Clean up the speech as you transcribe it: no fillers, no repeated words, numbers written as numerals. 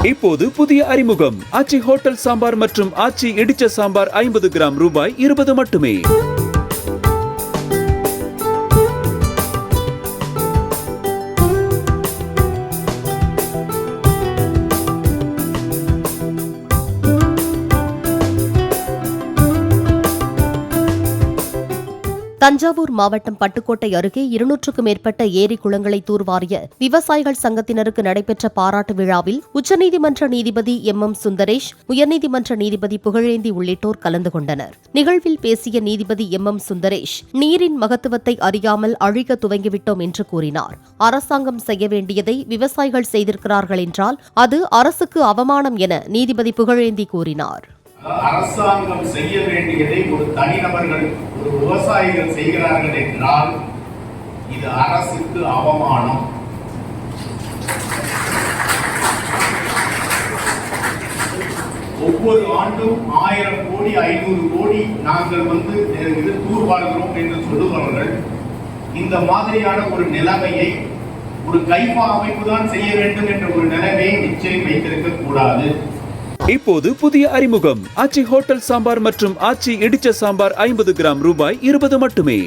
இப்போது புதிய அறிமுகம் ஆச்சி ஹோட்டல் சாம்பார் மற்றும் ஆச்சி இடிச்ச சாம்பார் 50 கிராம் ரூபாய் 20 மட்டுமே. தஞ்சாவூர் மாவட்டம் பட்டுக்கோட்டை அருகே 200க்கும் மேற்பட்ட ஏரி குளங்களை தூர்வாரிய விவசாயிகள் சங்கத்தினருக்கு நடைபெற்ற பாராட்டு விழாவில் உச்சநீதிமன்ற நீதிபதி MM சுந்தரேஷ், உயர்நீதிமன்ற நீதிபதி புகழேந்தி உள்ளிட்டோர் கலந்து கொண்டனர். நிகழ்வில் பேசிய நீதிபதி MM சுந்தரேஷ், நீரின் மகத்துவத்தை அறியாமல் அழிக்க துவங்கிவிட்டோம் என்று கூறினார். அரசாங்கம் செய்ய வேண்டியதை விவசாயிகள் செய்திருக்கிறார்கள் என்றால் அது அரசுக்கு அவமானம் என நீதிபதி புகழேந்தி கூறினார். அரசாங்கம் செய்ய வேண்டியதை ஒரு தனிநபர்கள், ஒரு விவசாயிகள் செய்கிறார்கள் என்றால் இது அரசுக்கு அவமானம். ஒவ்வொரு ஆண்டும் 1000 கோடி 500 கோடி நாங்கள் இது தூர்வாருகிறோம் என்று சொல்லுபவர்கள் இந்த மாதிரியான ஒரு நிலைமையை ஒரு கைமா அமைப்புதான் செய்ய வேண்டும் என்ற ஒரு நிலைமையை நிச்சயம் வைத்திருக்க கூடாது. இப்போது புதிய அறிமுகம் ஆச்சி ஹோட்டல் சாம்பார் மற்றும் ஆச்சி இடிச்ச சாம்பார் 50 கிராம் ரூபாய் 20 மட்டுமே.